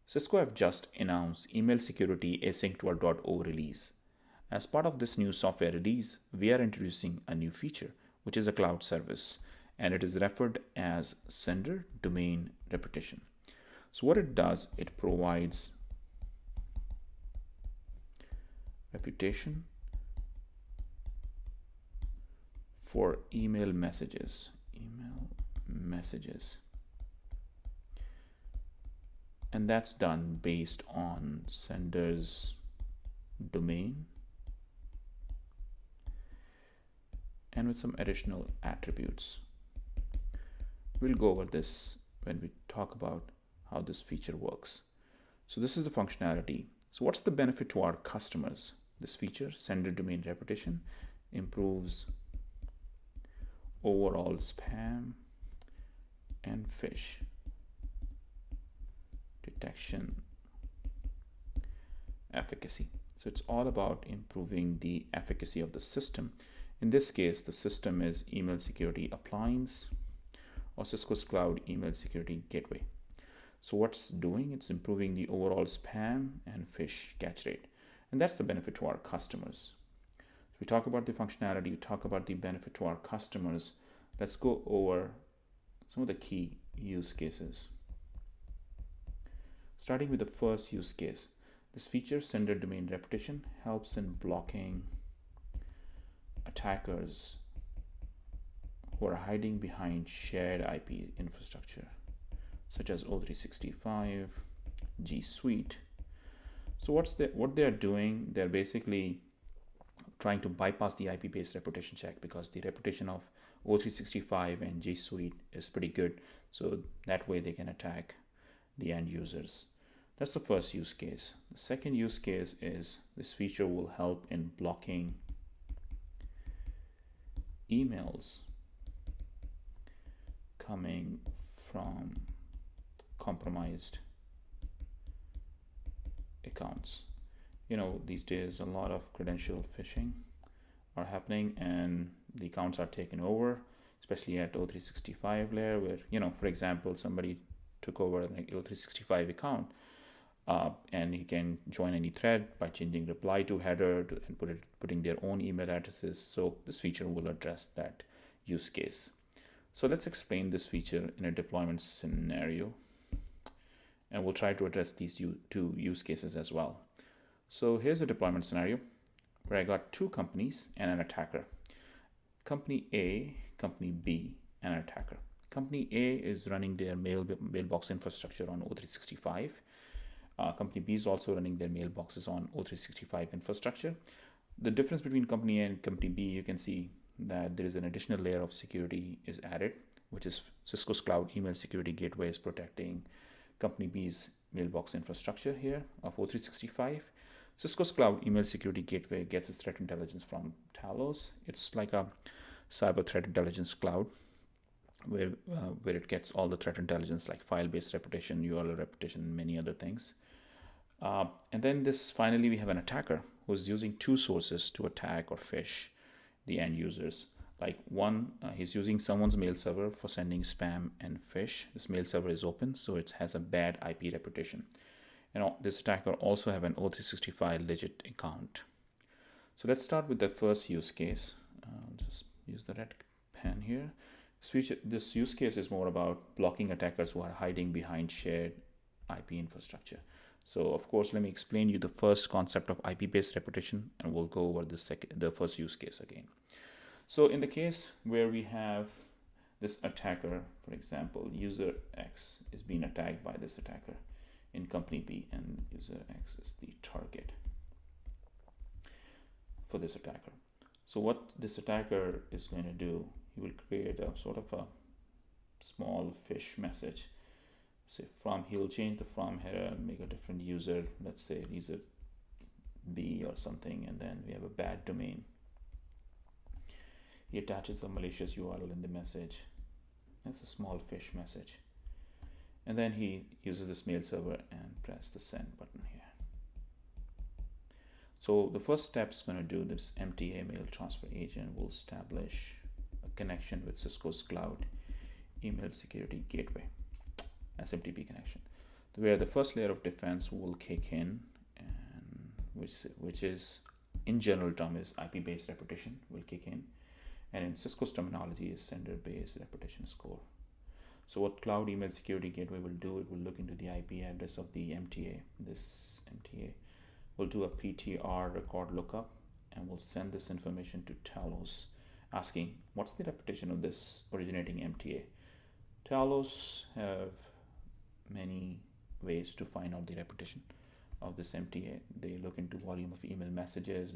Cisco have just announced Email Security Async 12.0 release. As part of this new software release, we are introducing a new feature, which is a cloud service, and it is referred as Sender Domain Repetition. So what it does, it provides reputation for email messages. And that's done based on sender's domain and with some additional attributes. We'll go over this when we talk about how this feature works. So this is the functionality. So what's the benefit to our customers? This feature, sender domain repetition, improves overall spam and phish detection efficacy. So it's all about improving the efficacy of the system. In this case, the system is Email Security Appliance or Cisco's Cloud Email Security Gateway. So what's doing? It's improving the overall spam and phish catch rate. And that's the benefit to our customers. So we talk about the functionality, we talk about the benefit to our customers. Let's go over some of the key use cases. Starting with the first use case, this feature, sender domain repetition, helps in blocking attackers who are hiding behind shared IP infrastructure, such as O365, G Suite. So what they're doing, they're basically trying to bypass the IP-based reputation check because the reputation of O365 and G Suite is pretty good. So that way they can attack the end users. That's the first use case. The second use case is this feature will help in blocking emails coming from compromised accounts. You know, these days a lot of credential phishing are happening and the accounts are taken over, especially at O365 layer where, you know, for example, somebody took over an O365 account and you can join any thread by changing reply to header and putting their own email addresses. So this feature will address that use case. So let's explain this feature in a deployment scenario, and we'll try to address these two use cases as well. So here's a deployment scenario where I got two companies and an attacker. Company A, Company B, and an attacker. Company A is running their mailbox infrastructure on O365. Company B is also running their mailboxes on O365 infrastructure. The difference between Company A and Company B, you can see that there is an additional layer of security is added, which is Cisco's Cloud Email Security Gateway is protecting Company B's mailbox infrastructure here of O365. Cisco's Cloud Email Security Gateway gets its threat intelligence from Talos. It's like a cyber threat intelligence cloud where it gets all the threat intelligence like file-based reputation, URL reputation, many other things. And then finally we have an attacker who's using two sources to attack or phish the end users. Like one, he's using someone's mail server for sending spam and phish. This mail server is open, so it has a bad IP reputation. And this attacker also have an O365 legit account. So let's start with the first use case. Just use the red pen here. This use case is more about blocking attackers who are hiding behind shared IP infrastructure. So of course, let me explain you the first concept of IP-based reputation, and we'll go over the first use case again. So in the case where we have this attacker, for example, user X is being attacked by this attacker in Company B, and user X is the target for this attacker. So what this attacker is going to do, he will create a sort of a small phish message. Say he'll change the from header and make a different user, let's say user B or something, and then we have a bad domain. He attaches a malicious URL in the message. That's a small phish message. And then he uses this mail server and press the send button here. So the first step is going to do this MTA mail transfer agent will establish a connection with Cisco's Cloud Email Security Gateway, SMTP connection. where the first layer of defense will kick in, and which is in general term is IP-based reputation will kick in, and in Cisco's terminology is sender-based reputation score. So what Cloud Email Security Gateway will do, it will look into the IP address of the MTA. This MTA will do a PTR record lookup and will send this information to Talos, asking what's the reputation of this originating MTA. Talos have many ways to find out the reputation of this MTA. They look into volume of email messages,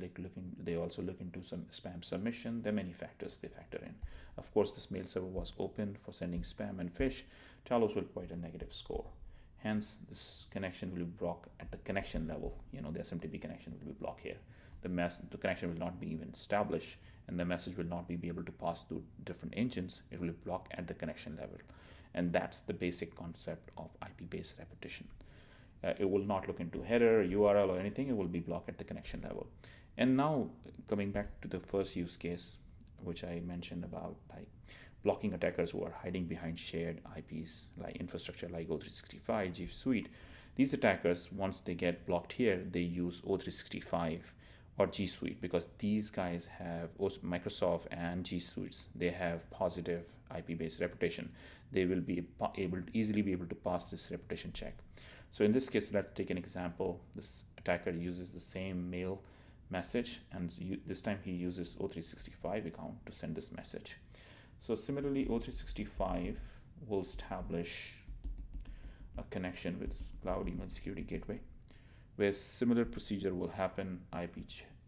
they also look into some spam submission. There are many factors they factor in. Of course, this mail server was open for sending spam and phish. Talos will provide a negative score. Hence, this connection will be blocked at the connection level. The SMTP connection will be blocked here. The connection will not be even established, and the message will not be able to pass through different engines. It will be blocked at the connection level. And that's the basic concept of IP-based repetition. It will not look into header, URL, or anything. It will be blocked at the connection level. And now, coming back to the first use case, which I mentioned about like blocking attackers who are hiding behind shared IPs like infrastructure like O365, G Suite. These attackers, once they get blocked here, they use O365 or G Suite, because these guys have Microsoft and G Suites. They have positive IP-based reputation. They will be easily be able to pass this reputation check. So in this case, let's take an example. This attacker uses the same mail message, and this time he uses O365 account to send this message. So similarly, O365 will establish a connection with Cloud Email Security Gateway, where similar procedure will happen.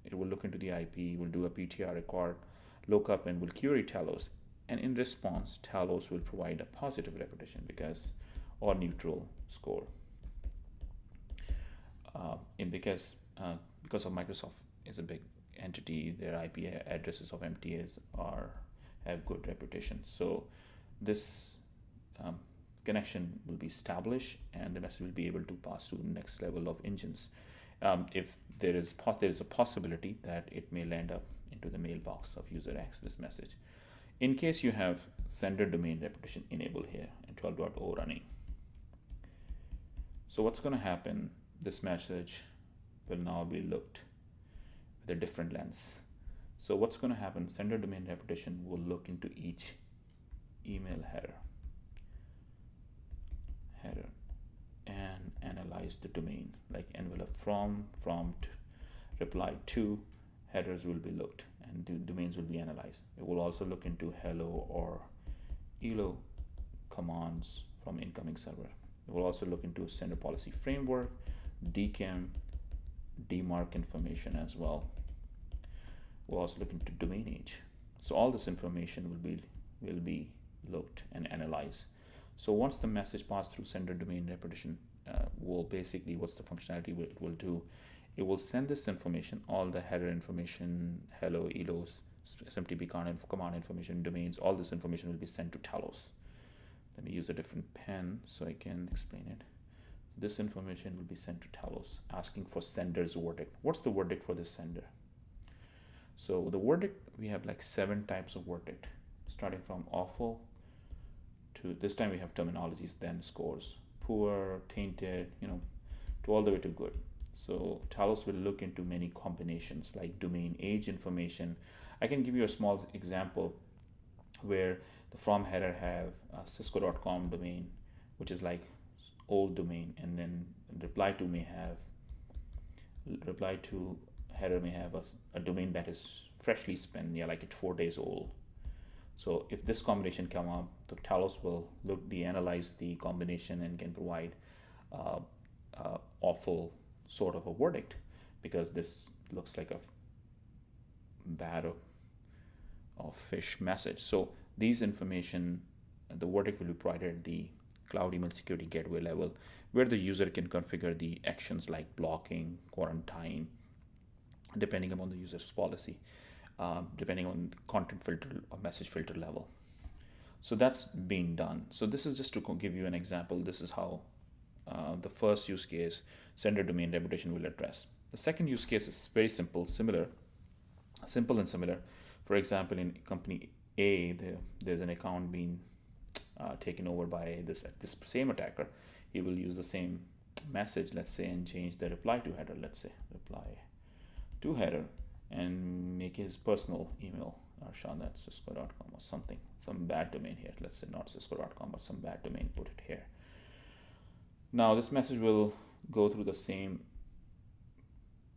It will look into the IP, will do a PTR record, lookup, and will query Talos. And in response, Talos will provide a positive reputation or neutral score. Because of Microsoft is a big entity, their IP addresses of MTAs have good reputation. So this connection will be established, and the message will be able to pass to the next level of engines. If there is a possibility that it may land up into the mailbox of user X, this message. In case you have sender domain reputation enabled here in 12.0 running. So what's going to happen? This message will now be looked with a different lens. So what's going to happen? Sender domain reputation will look into each email header and analyze the domain, like envelope from to, reply to. Headers will be looked, and the domains will be analyzed. It will also look into hello or elo commands from incoming server. It will also look into sender policy framework, DKIM, DMARC information as well. We'll also look into domain age. So all this information will be looked and analyzed. So once the message passed through sender domain repetition, what's the functionality it will do? It will send this information, all the header information, hello, elos, SMTP command information, domains, all this information will be sent to Talos. Let me use a different pen so I can explain it. This information will be sent to Talos, asking for sender's verdict. What's the verdict for this sender? So the verdict, we have like 7 types of verdict, starting from awful to, this time we have terminologies, then scores, poor, tainted, to all the way to good. So Talos will look into many combinations like domain age information. I can give you a small example where the from header have a cisco.com domain, which is like old domain, and then reply to header may have a domain that is freshly spent, like it's 4 days old. So if this combination come up, the Talos will analyze the combination and can provide awful sort of a verdict, because this looks like a bad or phish message. So these information, the verdict will be provided at the Cloud Email Security Gateway level, where the user can configure the actions like blocking, quarantine, depending upon the user's policy, depending on content filter or message filter level. So that's being done. So this is just to give you an example. This is how the first use case, sender domain reputation, will address. The second use case is very simple and similar. For example, in company A, there's an account being taken over by this same attacker. he will use the same message, let's say, and change the reply to header, let's say reply to header, and make his personal email Arshad at cisco.com or something, some bad domain here, let's say not cisco.com but some bad domain, put it here. Now this message will go through the same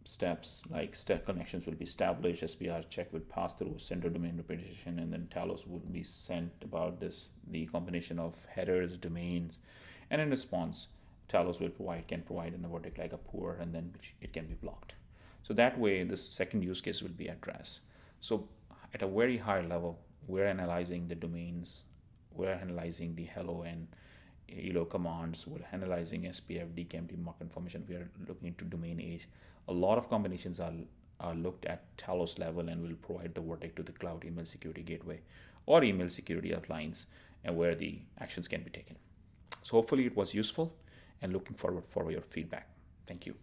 steps, like step connections will be established, SPR check will pass through, sender domain repetition, and then talos will be sent about this, the combination of headers, domains, and in response talos will provide in a verdict like a poor, and then it can be blocked. So that way this second use case will be addressed. So at a very high level, we're analyzing the domains, we're analyzing the hello and elo commands, we're analyzing SPF, DKIM, mark information, we are looking into domain age. A lot of combinations are looked at Talos level and will provide the verdict to the cloud email security gateway or email security appliance, and where the actions can be taken. So hopefully it was useful, and looking forward for your feedback. Thank you.